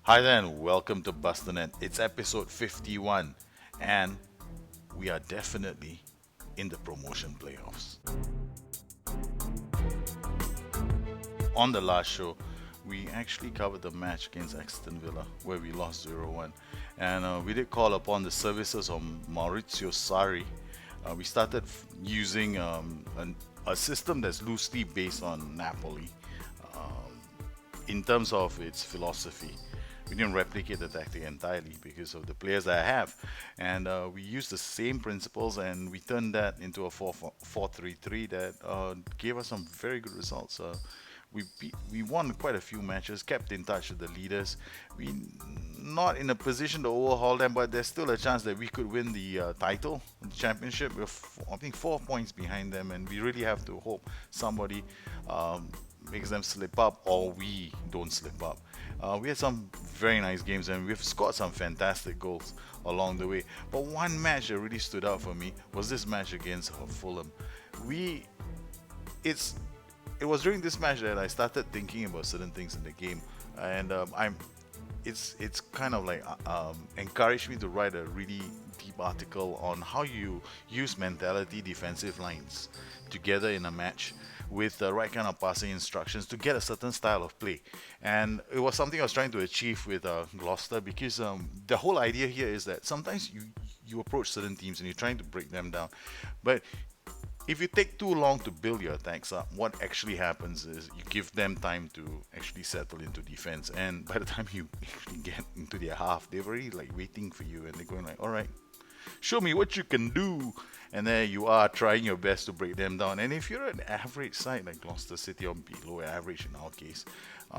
Hi there and welcome to Busternet. It's episode 51 and we are definitely in the promotion playoffs. On the last show, we actually covered the match against Aston Villa where we lost 0-1 and we did call upon the services of Maurizio Sarri. We started using a system that's loosely based on Napoli in terms of its philosophy. We didn't replicate the tactic entirely because of the players that I have, and we used the same principles and we turned that into a 4-3-3 that gave us some very good results. We won quite a few matches, kept in touch with the leaders. We not in a position to overhaul them, but there's still a chance that we could win the title, the championship. We're I think 4 points behind them, and we really have to hope somebody makes them slip up or we don't slip up. We had some very nice games and we've scored some fantastic goals along the way. But one match that really stood out for me was this match against Fulham. We, it's, it was during this match that I started thinking about certain things in the game, and it's kind of like encouraged me to write a really deep article on how you use mentality defensive lines together in a match with the right kind of passing instructions to get a certain style of play. And it was something I was trying to achieve with Gloucester because the whole idea here is that sometimes you approach certain teams and you're trying to break them down, but if you take too long to build your attacks up, what actually happens is you give them time to actually settle into defense, and by the time you actually get into their half, they're already like waiting for you, and they're going like, "All right, show me what you can do." And there you are trying your best to break them down. And if you're an average side like Gloucester City or below average in our case,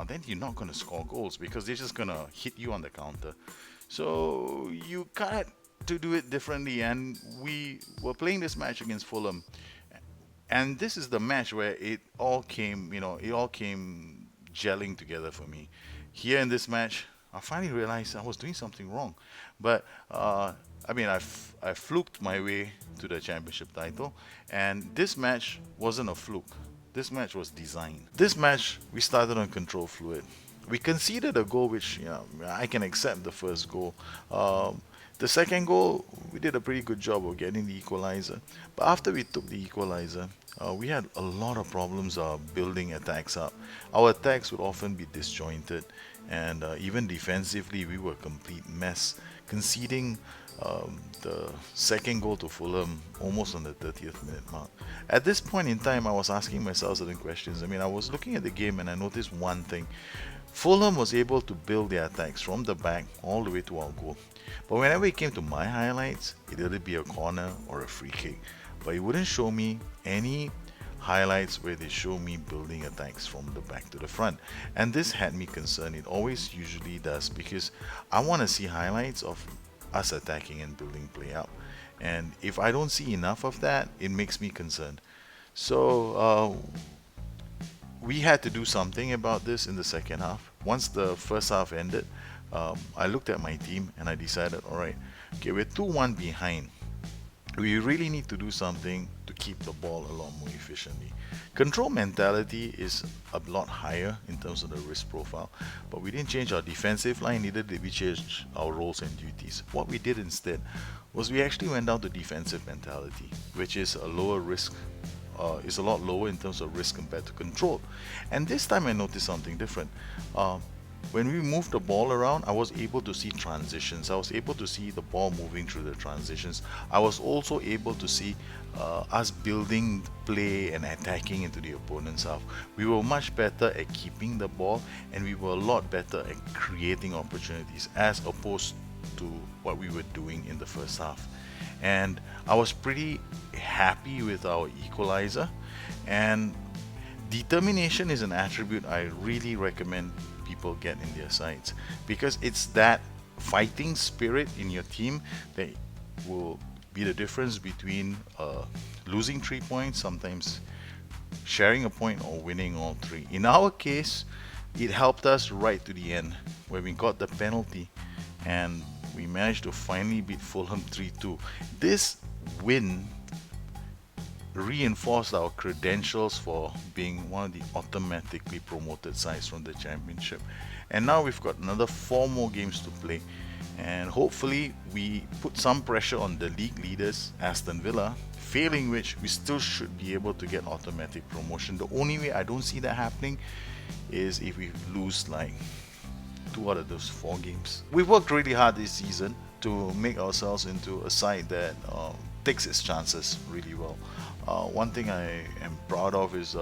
then you're not going to score goals because they're just going to hit you on the counter. So you got to do it differently. And we were playing this match against Fulham, and this is the match where it all came gelling together for me. Here in this match, I finally realized I was doing something wrong, but I fluked my way to the championship title, and this match wasn't a fluke. This match was designed. This match we started on control fluid. We conceded a goal, which I can accept the first goal. The second goal, we did a pretty good job of getting the equalizer. But after we took the equalizer, we had a lot of problems building attacks up. Our attacks would often be disjointed, and even defensively, we were a complete mess, conceding the second goal to Fulham almost on the 30th minute mark. At this point in time, I was asking myself certain questions. I was looking at the game and I noticed one thing. Fulham was able to build their attacks from the back all the way to our goal. But whenever it came to my highlights, it'd either be a corner or a free kick. But it wouldn't show me any highlights where they show me building attacks from the back to the front. And this had me concerned. It always usually does because I want to see highlights of us attacking and building play up. And if I don't see enough of that, it makes me concerned. So we had to do something about this in the second half. Once the first half ended, I looked at my team and I decided, all right, okay, we're 2-1 behind. We really need to do something to keep the ball a lot more efficiently. Control mentality is a lot higher in terms of the risk profile, but we didn't change our defensive line, neither did we change our roles and duties. What we did instead was we actually went down to defensive mentality, which is a lower risk is a lot lower in terms of risk compared to control. And this time I noticed something different. When we moved the ball around, I was able to see transitions. I was able to see the ball moving through the transitions. I was also able to see us building play and attacking into the opponent's half. We were much better at keeping the ball, and we were a lot better at creating opportunities as opposed to what we were doing in the first half. And I was pretty happy with our equalizer, and determination is an attribute I really recommend people get in their sides because it's that fighting spirit in your team that will be the difference between losing 3 points, sometimes sharing a point, or winning all three. In our case, it helped us right to the end where we got the penalty and we managed to finally beat Fulham 3-2. This win reinforced our credentials for being one of the automatically promoted sides from the championship. And now we've got another 4 more games to play. And hopefully we put some pressure on the league leaders, Aston Villa, failing which we still should be able to get automatic promotion. The only way I don't see that happening is if we lose like 2 out of those 4 games. We've worked really hard this season to make ourselves into a side that takes its chances really well. One thing I am proud of is,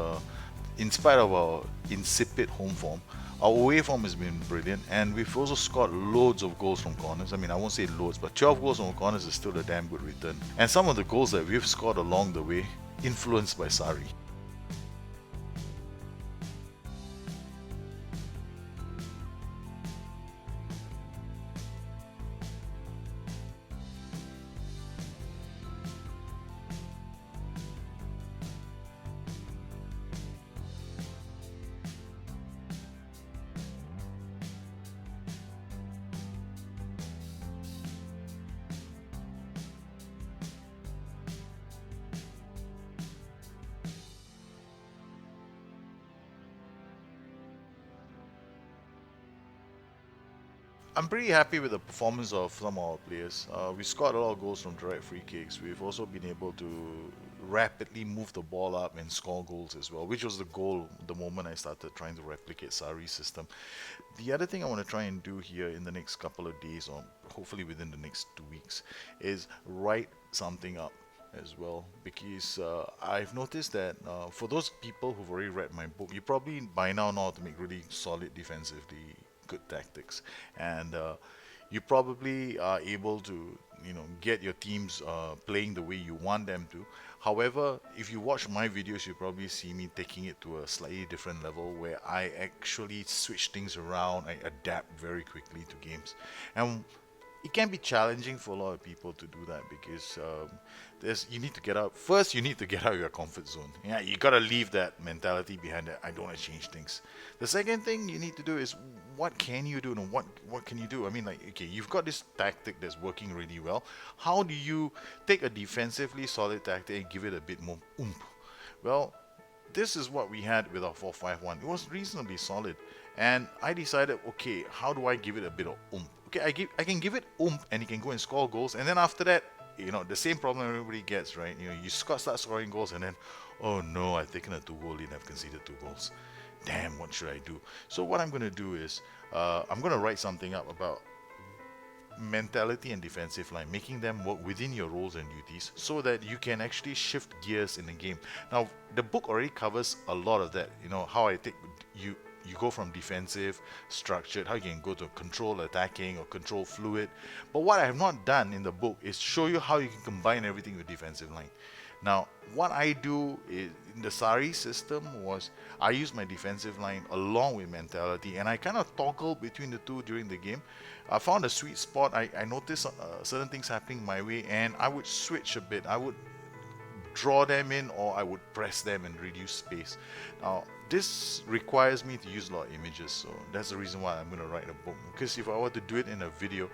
in spite of our insipid home form, our away form has been brilliant, and we've also scored loads of goals from corners. I mean, I won't say loads, but 12 goals from corners is still a damn good return. And some of the goals that we've scored along the way, influenced by Sarri. I'm pretty happy with the performance of some of our players. We scored a lot of goals from direct free kicks. We've also been able to rapidly move the ball up and score goals as well, which was the goal the moment I started trying to replicate Sarri's system. The other thing I want to try and do here in the next couple of days, or hopefully within the next 2 weeks, is write something up as well, because I've noticed that for those people who've already read my book, you probably by now know how to make really solid defensively good tactics, and you probably are able to get your teams playing the way you want them to. However, if you watch my videos, you probably see me taking it to a slightly different level where I actually switch things around. I adapt very quickly to games, and it can be challenging for a lot of people to do that, because there's you need to get out first. You need to get out of your comfort zone. Yeah, you gotta leave that mentality behind it. I don't want to change things. The second thing you need to do is, what can you do, and what can you do? I mean, like, okay, you've got this tactic that's working really well. How do you take a defensively solid tactic and give it a bit more oomph? Well, this is what we had with our 4-5-1. It was reasonably solid, and I decided, okay, how do I give it a bit of oomph? Okay, I can give it oomph, and he can go and score goals, and then after that, the same problem everybody gets, right? You start scoring goals, and then, oh no, I've taken a 2-goal lead and I've conceded 2 goals. Damn, what should I do? So what I'm gonna do is, I'm gonna write something up about mentality and defensive line, making them work within your roles and duties so that you can actually shift gears in the game. Now, the book already covers a lot of that. How I take you go from defensive, structured, how you can go to control attacking or control fluid. But what I have not done in the book is show you how you can combine everything with defensive line. Now, what I do in the Sarri system was I use my defensive line along with mentality, and I kind of toggle between the two during the game. I found a sweet spot. I noticed certain things happening my way, and I would switch a bit. I would draw them in, or I would press them and reduce space. Now, this requires me to use a lot of images, so that's the reason why I'm going to write a book. Because if I were to do it in a video,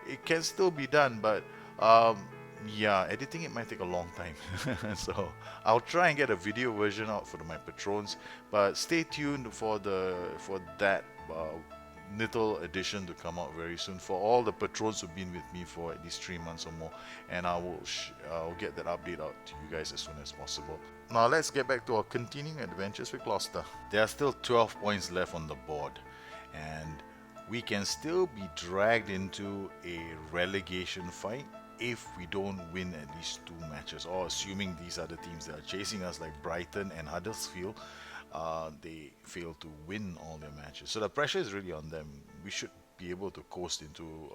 it can still be done, but yeah, editing it might take a long time. So I'll try and get a video version out for my patrons, but stay tuned for that little addition to come out very soon for all the patrons who've been with me for at least 3 months or more, and I'll get that update out to you guys as soon as possible. Now let's get back to our continuing adventures with Gloucester. There are still 12 points left on the board, and we can still be dragged into a relegation fight if we don't win at least 2 matches, or assuming these are the teams that are chasing us, like Brighton and Huddersfield, they fail to win all their matches. So the pressure is really on them. We should be able to coast into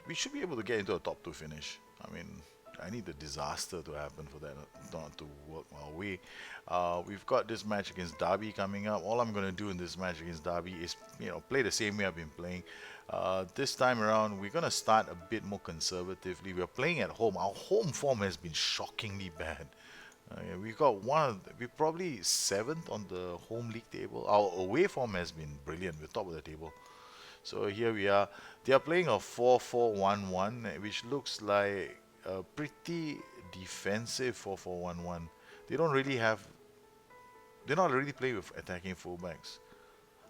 we should be able to get into a top 2 finish. I mean, I need a disaster to happen for that not to work our way. We've got this match against Derby coming up. All I'm going to do in this match against Derby is play the same way I've been playing. This time around, we're going to start a bit more conservatively. We're playing at home. Our home form has been shockingly bad. We're probably 7th on the home league table. Our away form has been brilliant. We're top of the table. So here we are. They are playing a 4-4-1-1, which looks like a pretty defensive 4-4-1-1. They don't really have. They're not really playing with attacking fullbacks.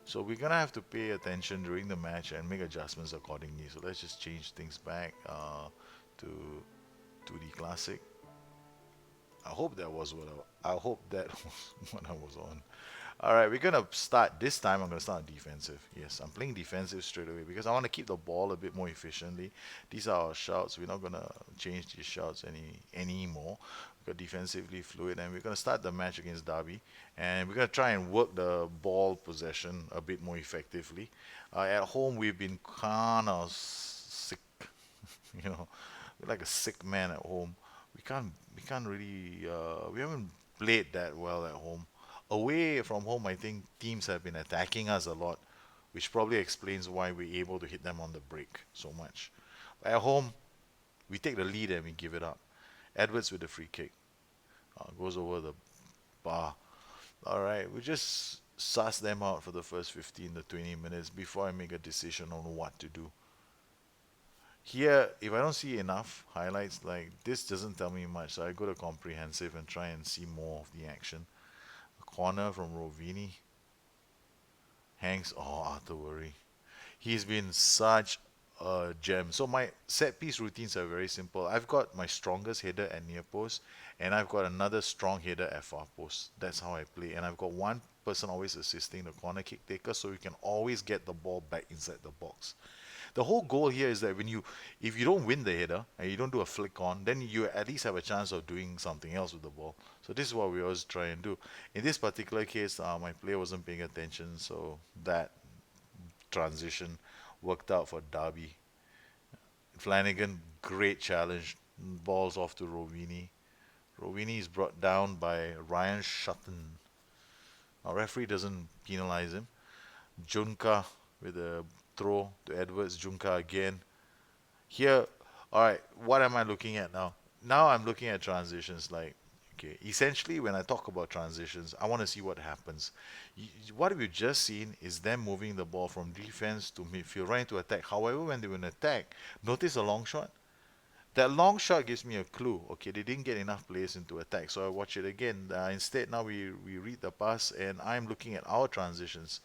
So we're gonna have to pay attention during the match and make adjustments accordingly. So let's just change things back to the classic. I hope that was what I hope that was what I was on. All right, we're gonna start this time. I'm gonna start defensive. Yes, I'm playing defensive straight away because I want to keep the ball a bit more efficiently. These are our shouts. We're not gonna change these shouts anymore. We're defensively fluid, and we're gonna start the match against Derby, and we're gonna try and work the ball possession a bit more effectively. At home, we've been kind of sick, you know, we're like a sick man at home. We can't really we haven't played that well at home. Away from home, I think teams have been attacking us a lot, which probably explains why we're able to hit them on the break so much. At home, we take the lead and we give it up. Edwards with the free kick goes over the bar. All right, we just suss them out for the first 15 to 20 minutes before I make a decision on what to do. Here, if I don't see enough highlights, like this doesn't tell me much, so I go to comprehensive and try and see more of the action. A corner from Rovini. Hanks, oh, Arthur Worry. He's been such a gem. So my set piece routines are very simple. I've got my strongest header at near post, and I've got another strong header at far post. That's how I play. And I've got one person always assisting the corner kick taker, so you can always get the ball back inside the box. The whole goal here is that if you don't win the header and you don't do a flick on, then you at least have a chance of doing something else with the ball. So this is what we always try and do. In this particular case, my player wasn't paying attention, so that transition worked out for Derby. Flanagan, great challenge, balls off to Rovini. Rovini is brought down by Ryan Shutton. Our referee doesn't penalize him. Junka with a throw to Edwards. Junka again. Here, all right, what am I looking at now? Now I'm looking at transitions like, okay, essentially when I talk about transitions, I want to see what happens. What we've just seen is them moving the ball from defense to midfield, right into attack. However, when they were in attack, notice a long shot. That long shot gives me a clue. Okay, they didn't get enough players into attack, so I watch it again. Instead, now we read the pass, and I'm looking at our transitions.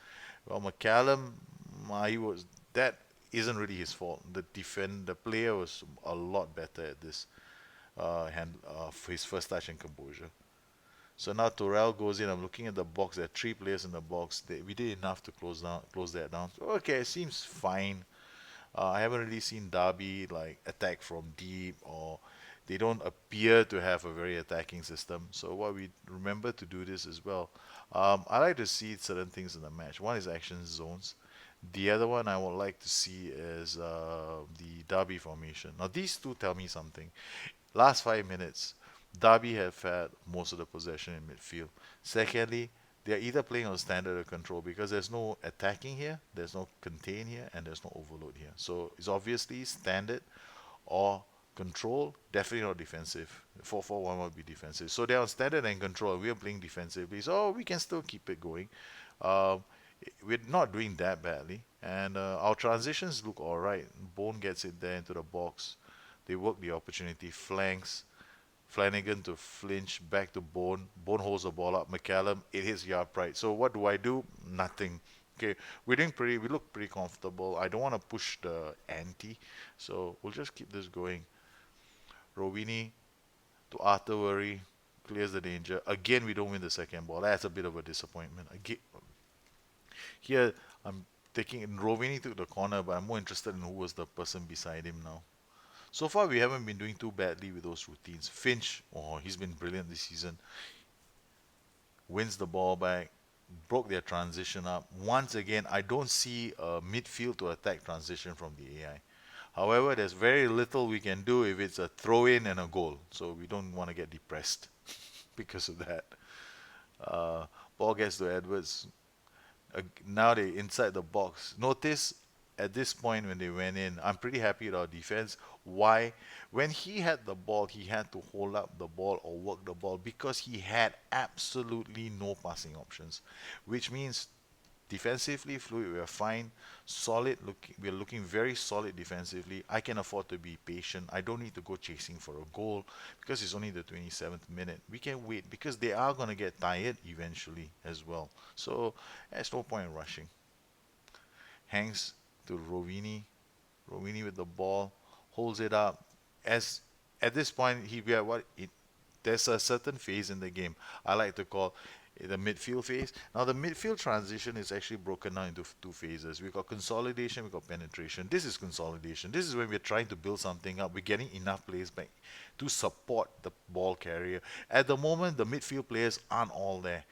Well, McCallum, he was that isn't really his fault. The player was a lot better at this for his first touch and composure. So now Torrell goes in. I'm looking at the box. There are three players in the box. We did enough to close that down. So, okay, it seems fine. I haven't really seen Derby like attack from deep, or they don't appear to have a very attacking system. So what we remember to do this as well. I like to see certain things in the match. One is action zones. The other one I would like to see is the Derby formation. Now these two tell me something. Last 5 minutes, Derby have had most of the possession in midfield. Secondly, they are either playing on standard or control because there's no attacking here, there's no contain here, and there's no overload here. So it's obviously standard or control, definitely not defensive. 4-4-1 would be defensive. So they're on standard and control. We are playing defensively, so we can still keep it going. Um, we're not doing that badly, and our transitions look all right. Bone gets it there into the box. They work the opportunity, flanks. Flanagan to flinch, back to Bone. Bone holds the ball up. McCallum, it hits yard pride. So what do I do? Nothing. Okay, we look pretty comfortable. I don't want to push the ante, so we'll just keep this going. Rovini to artillery, clears the danger. Again, we don't win the second ball. That's a bit of a disappointment. Again, here I'm taking Rovini took the corner, but I'm more interested in who was the person beside him now. So far, we haven't been doing too badly with those routines. Finch, oh, he's been brilliant this season. Wins the ball back, broke their transition up. Once again, I don't see a midfield to attack transition from the AI. However, there's very little we can do if it's a throw in and a goal. So we don't want to get depressed because of that. Uh, Ball gets to Edwards. Now they inside the box. Notice at this point when they went in, I'm pretty happy with our defense. Why? When he had the ball, he had to hold up the ball or work the ball because he had absolutely no passing options, which means Defensively, Fluid, we are fine. Solid looking, we're looking very solid defensively. I can afford to be patient. I don't need to go chasing for a goal because it's only the 27th minute. We can wait because they are going to get tired eventually as well. So there's no point in rushing. Hangs to Rovini. Rovini with the ball, holds it up. As at this point, we are what it. There's a certain phase in the game I like to call the midfield phase. Now the midfield transition is actually broken down into two phases. We've got consolidation, we've got penetration. This is consolidation. This is when we're trying to build something up. We're getting enough players back to support the ball carrier. At the moment, the midfield players aren't all there.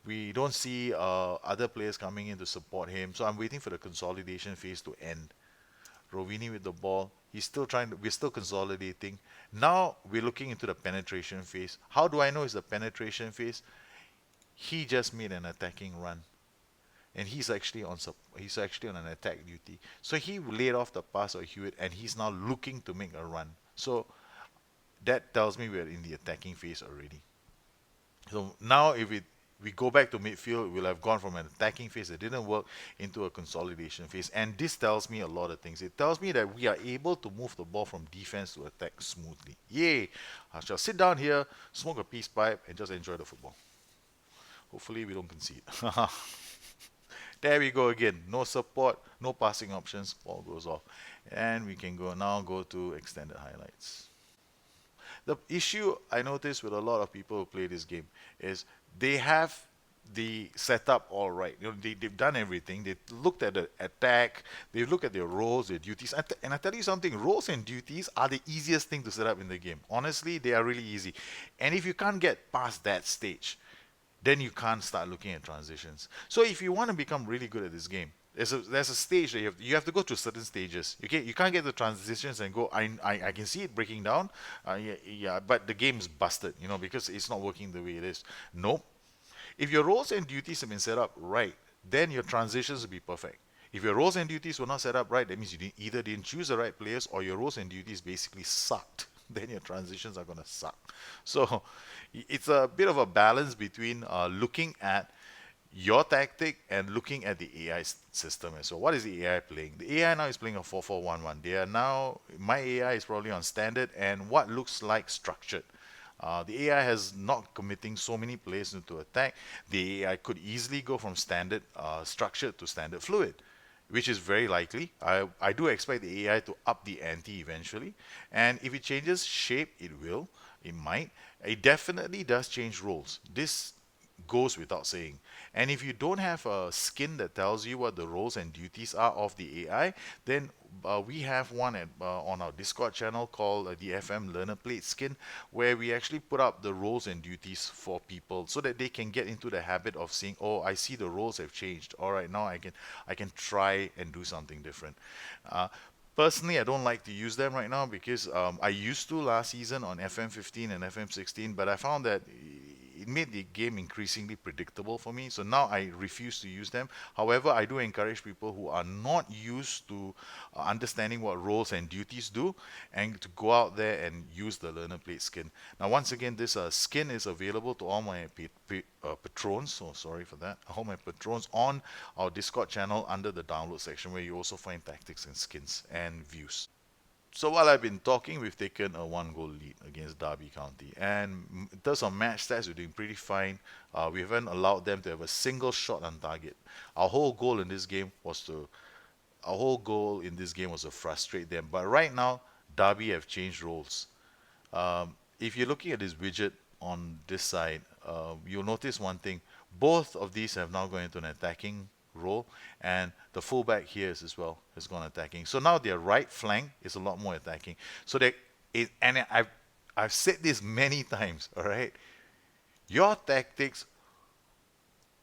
We don't see other players coming in to support him. So I'm waiting for the consolidation phase to end. Rovini with the ball. He's still trying to, we're still consolidating. Now we're looking into the penetration phase. How do I know it's the penetration phase? He just made an attacking run. And he's actually on an attack duty. So he laid off the pass of Hewitt and he's now looking to make a run. So that tells me we're in the attacking phase already. So now if we go back to midfield, we'll have gone from an attacking phase that didn't work into a consolidation phase. And this tells me a lot of things. It tells me that we are able to move the ball from defense to attack smoothly. Yay! I shall sit down here, smoke a peace pipe, and just enjoy the football. Hopefully we don't concede. There we go again. No support, no passing options, ball goes off. And we can go to extended highlights. The issue I notice with a lot of people who play this game is they have the setup all right. They've done everything. They've looked at the attack. They've looked at their roles, their duties. And I tell you something, roles and duties are the easiest thing to set up in the game. Honestly, they are really easy. And if you can't get past that stage, then you can't start looking at transitions. So if you want to become really good at this game, there's a stage that you have to go through certain stages. Okay, you can't get the transitions and go. I can see it breaking down. Yeah, but the game's busted. Because it's not working the way it is. Nope. If your roles and duties have been set up right, then your transitions will be perfect. If your roles and duties were not set up right, that means you either didn't choose the right players or your roles and duties basically sucked. Then your transitions are going to suck. So it's a bit of a balance between looking at your tactic and looking at the AI system as well. What is the AI playing? The AI now is playing a 4-4-1-1. My AI is probably on standard and what looks like structured. The AI has not committing so many players into attack. The AI could easily go from standard structured to standard fluid, which is very likely. I do expect the AI to up the ante eventually. And if it changes shape, it will. It might. It definitely does change roles. This goes without saying. And if you don't have a skin that tells you what the roles and duties are of the AI, then we have one on our Discord channel called the FM Learner Plate skin, where we actually put up the roles and duties for people so that they can get into the habit of saying, oh, I see the roles have changed. All right, now I can try and do something different. Personally, I don't like to use them right now because I used to last season on FM15 and FM16, but I found that it made the game increasingly predictable for me. So now I refuse to use them. However, I do encourage people who are not used to understanding what roles and duties do and to go out there and use the learner plate skin. Now, once again, this skin is available to all my patrons. So sorry for that. All my patrons on our Discord channel under the download section where you also find tactics and skins and views. So while I've been talking, we've taken a 1-goal lead against Derby County. And in terms of match stats, we're doing pretty fine. We haven't allowed them to have a single shot on target. Our whole goal in this game was to frustrate them. But right now, Derby have changed roles. If you're looking at this widget on this side, you'll notice one thing. Both of these have now gone into an attacking role, and the fullback here is as well has gone attacking. So now their right flank is a lot more attacking. So I've said this many times. All right, your tactics,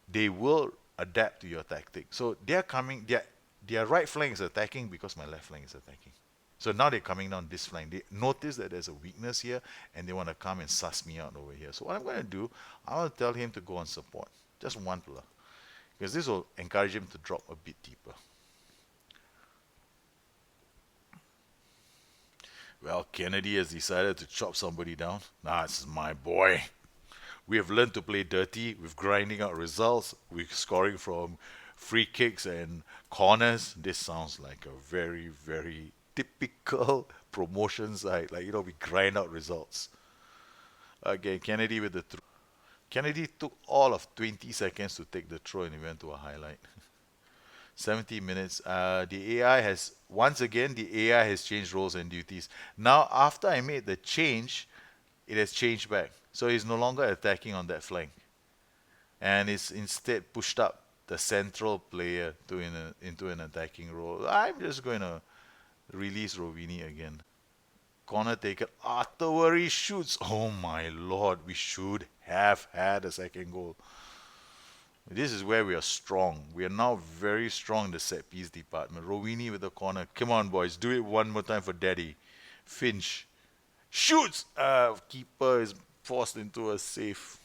they will adapt to your tactic. So they're coming. Their right flank is attacking because my left flank is attacking. So now they're coming down this flank. They notice that there's a weakness here, and they want to come and suss me out over here. So what I'm going to do, I will tell him to go on support, just one pillar, because this will encourage him to drop a bit deeper. Well, Kennedy has decided to chop somebody down. Nah, this is my boy. We have learned to play dirty with grinding out results, with scoring from free kicks and corners. This sounds like a very, very typical promotion side. Like, we grind out results. Again, Kennedy with the throw. Kennedy took all of 20 seconds to take the throw and he went to a highlight. 70 minutes. The AI has, once again, the AI has changed roles and duties. Now, after I made the change, it has changed back. So he's no longer attacking on that flank. And it's instead pushed up the central player into an attacking role. I'm just going to release Rovini again. Corner taken. Artillery shoots. Oh my lord, we should have had a second goal. This is where we are strong. We are now very strong in the set piece department. Rovini with the corner. Come on, boys. Do it one more time for Daddy. Finch shoots. Keeper is forced into a safe.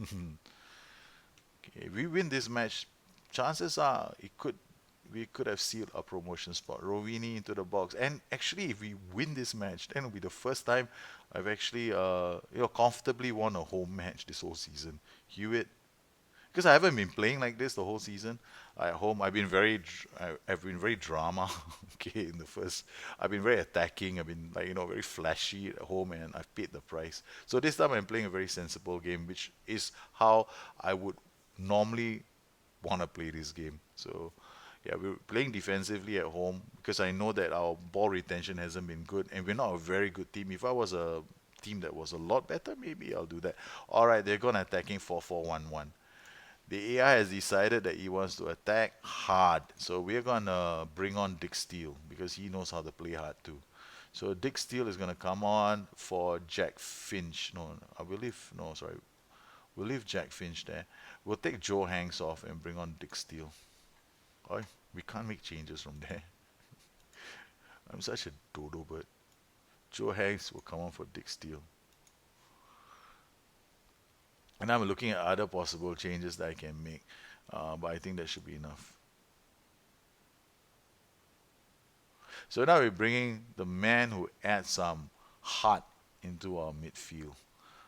Okay, if we win this match, chances are we could have sealed our promotion spot. Rovini into the box, and actually, if we win this match, then it'll be the first time I've actually comfortably won a home match this whole season. Hewitt, because I haven't been playing like this the whole season. At home, I've been very drama. Okay, in the first, I've been very attacking. I've been like very flashy at home, and I've paid the price. So this time I'm playing a very sensible game, which is how I would normally want to play this game. So yeah, we're playing defensively at home because I know that our ball retention hasn't been good, and we're not a very good team. If I was a team that was a lot better, maybe I'll do that. All right, they're gonna attacking 4-4-1-1. The AI has decided that he wants to attack hard. So we're going to bring on Dick Steele because he knows how to play hard too. So Dick Steele is going to come on for Jack Finch. No, I will leave. No, sorry. We'll leave Jack Finch there. We'll take Joe Hanks off and bring on Dick Steele. Oh, we can't make changes from there. I'm such a dodo bird. Joe Hanks will come on for Dick Steele. And I'm looking at other possible changes that I can make. But I think that should be enough. So now we're bringing the man who adds some heart into our midfield.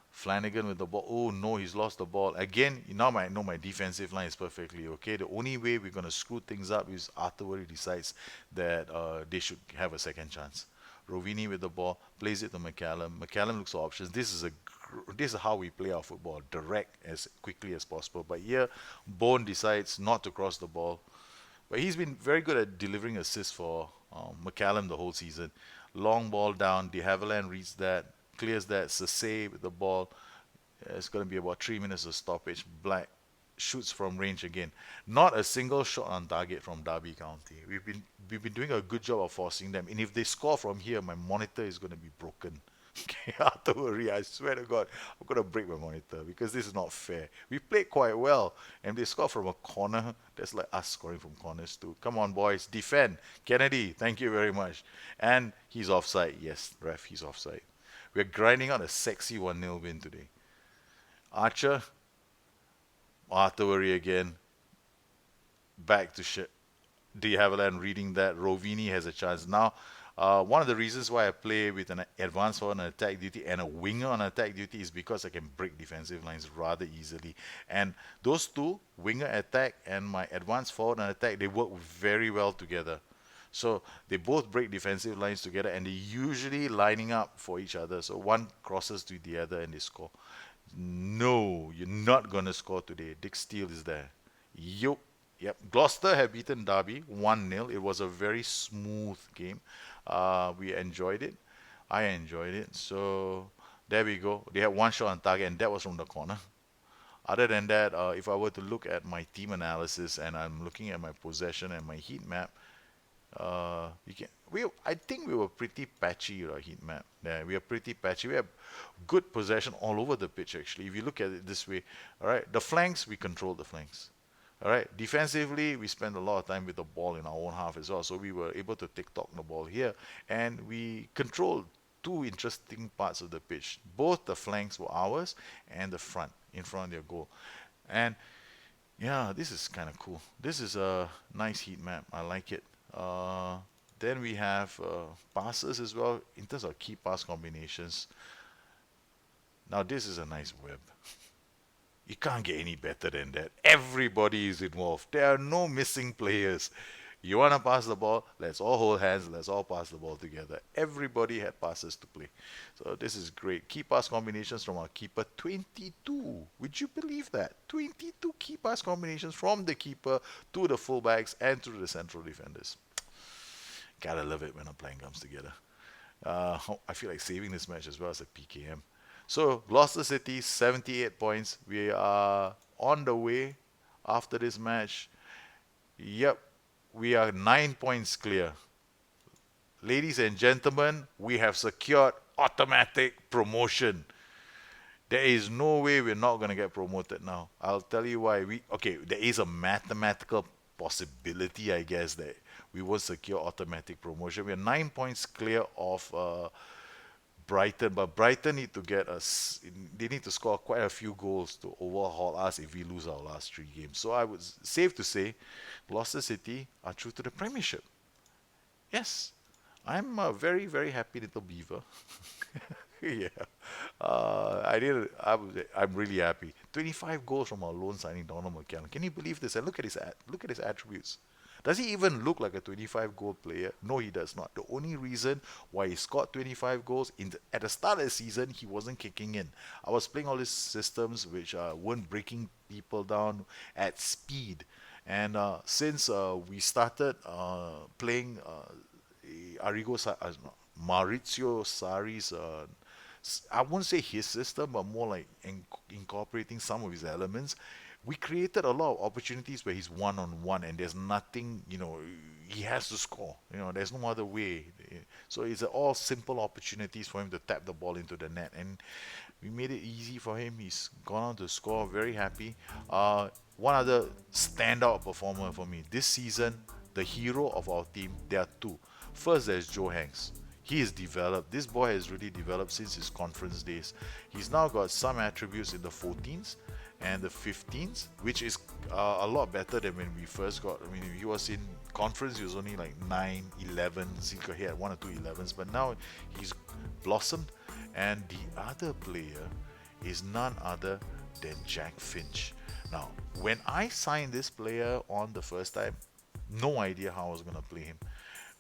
Flanagan with the ball. Oh no, he's lost the ball. Again, now I know my defensive line is perfectly okay. The only way we're going to screw things up is Arthur decides that they should have a second chance. Rovini with the ball, plays it to McCallum. McCallum looks for options. This is how we play our football, direct as quickly as possible. But here, Bone decides not to cross the ball. But he's been very good at delivering assists for McCallum the whole season. Long ball down, De Havilland reads that, clears that. Sase with the ball. It's going to be about 3 minutes of stoppage. Black shoots from range again. Not a single shot on target from Derby County. We've been doing a good job of forcing them. And if they score from here, my monitor is going to be broken. Okay, don't worry. I swear to God, I'm going to break my monitor because this is not fair. We played quite well, and they scored from a corner. That's like us scoring from corners too. Come on, boys, defend. Kennedy, thank you very much. And he's offside. Yes, ref, he's offside. We're grinding out a sexy 1-0 win today. Archer, artillery again. Back to De Havilland reading that. Rovini has a chance. Now, one of the reasons why I play with an advanced forward on attack duty and a winger on attack duty is because I can break defensive lines rather easily. And those two, winger attack and my advanced forward on attack, they work very well together. So they both break defensive lines together and they're usually lining up for each other. So one crosses to the other and they score. No, you're not going to score today. Dick Steele is there. Yup. Yep. Gloucester have beaten Derby 1-0. It was a very smooth game. We enjoyed it. I enjoyed it. So there we go. They had one shot on target, and that was from the corner. Other than that, if I were to look at my team analysis and I'm looking at my possession and my heat map, I think we were pretty patchy with our heat map. Yeah, we are pretty patchy. We have good possession all over the pitch actually. If you look at it this way, all right, the flanks we control the flanks. All right, defensively we spend a lot of time with the ball in our own half as well. So we were able to tick-tock the ball here, and we controlled two interesting parts of the pitch. Both the flanks were ours, and the front in front of their goal. And yeah, this is kind of cool. This is a nice heat map. I like it. Then we have passes as well in terms of key pass combinations. Now this is a nice web. You can't get any better than that. Everybody is involved. There are no missing players. You want to pass the ball? Let's all hold hands. Let's all pass the ball together. Everybody had passes to play. So this is great. Key pass combinations from our keeper, 22. Would you believe that? 22 key pass combinations from the keeper to the fullbacks and to the central defenders. Gotta love it when a plan comes together. I feel like saving this match as well as a PKM. So Gloucester City, 78 points. We are on the way after this match. Yep, we are 9 points clear. Ladies and gentlemen, we have secured automatic promotion. There is no way we're not going to get promoted now. I'll tell you why. There is a mathematical possibility, I guess, that we will secure automatic promotion. We're 9 points clear of Brighton, but Brighton need to get us. They need to score quite a few goals to overhaul us if we lose our last 3 games. So I would safe to say, Gloucester City are true to the Premiership. Yes, I'm a very very happy little beaver. Yeah, I'm really happy. 25 goals from our loan signing Donald McCallum. Can you believe this? And look at his attributes. Does he even look like a 25 goal player? No, he does not. The only reason why he scored 25 goals at the start of the season, he wasn't kicking in. I was playing all these systems which weren't breaking people down at speed. And since we started playing no, Maurizio Sarri's, I won't say his system, but more like incorporating some of his elements, we created a lot of opportunities where he's one on one and there's nothing, he has to score. There's no other way. So it's all simple opportunities for him to tap the ball into the net. And we made it easy for him. He's gone on to score. Very happy. One other standout performer for me this season, the hero of our team, there are two. First, there's Joe Hanks. He is developed. This boy has really developed since his conference days. He's now got some attributes in the 14s and the 15s, which is a lot better than when we first got. I mean, he was in conference, he was only like 9, 11s. He had 1 or 2 11s, but now he's blossomed. And the other player is none other than Jack Finch. Now, when I signed this player on the first time, no idea how I was going to play him.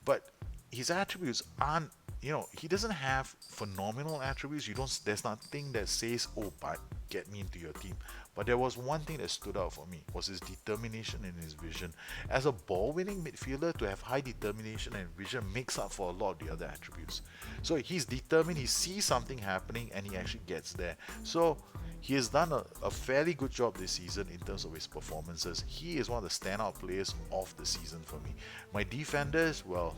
But his attributes aren't, he doesn't have phenomenal attributes. There's nothing that says, oh, but get me into your team. But there was one thing that stood out for me, was his determination and his vision. As a ball-winning midfielder, to have high determination and vision makes up for a lot of the other attributes. So he's determined, he sees something happening, and he actually gets there. So he has done a fairly good job this season in terms of his performances. He is one of the standout players of the season for me. My defenders, well,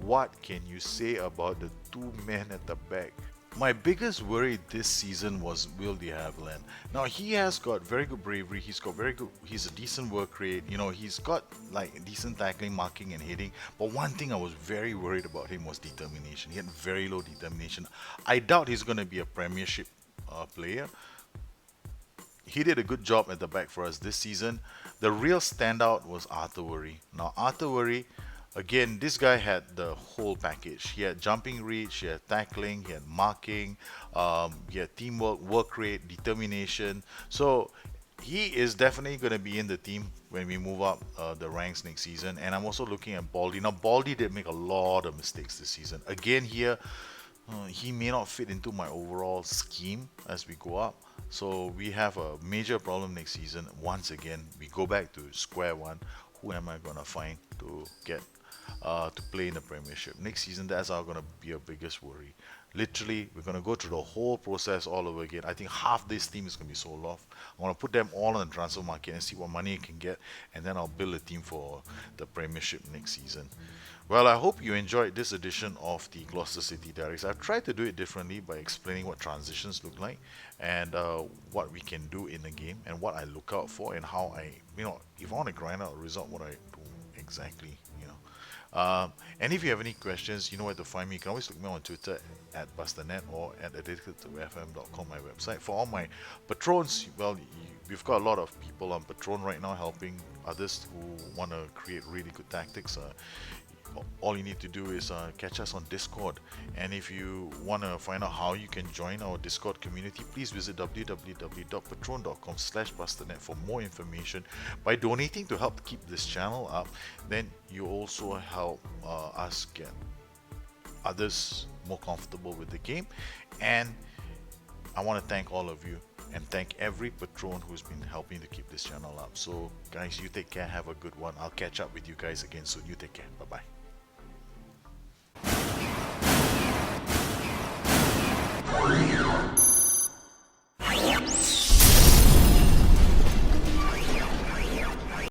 what can you say about the two men at the back? My biggest worry this season was Will de Havilland. Now he has got very good bravery. He's a decent work rate. He's got like decent tackling, marking, and hitting. But one thing I was very worried about him was determination. He had very low determination. I doubt he's going to be a Premiership player. He did a good job at the back for us this season. The real standout was Arthur Worry. Now Arthur Worry, again, this guy had the whole package. He had jumping reach, he had tackling, he had marking, he had teamwork, work rate, determination. So he is definitely going to be in the team when we move up the ranks next season. And I'm also looking at Baldy. Now, Baldy did make a lot of mistakes this season. Again, here, he may not fit into my overall scheme as we go up. So we have a major problem next season. Once again, we go back to square one. Who am I going to find to get to play in the Premiership next season? That's going to be our biggest worry. Literally, we're going to go through the whole process all over again. I think half this team is going to be sold off. I'm going to put them all on the transfer market and see what money I can get, and then I'll build a team for the Premiership next season. Well, I hope you enjoyed this edition of the Gloucester City Diaries. I've tried to do it differently by explaining what transitions look like and what we can do in the game and what I look out for and how if I want to grind out a result, what I do exactly. And if you have any questions, you know where to find me. You can always look me on Twitter at BusterNet or at addictedtofm.com, my website. For all my patrons, well, we've got a lot of people on Patreon right now helping others who want to create really good tactics. all you need to do is catch us on Discord. And if you want to find out how you can join our Discord community, please visit www.patreon.com/busternet for more information. By donating to help keep this channel up, then you also help us get others more comfortable with the game. And I want to thank all of you and thank every patron who's been helping to keep this channel up. So guys, you take care, have a good one. I'll catch up with you guys again soon. You take care. Bye bye.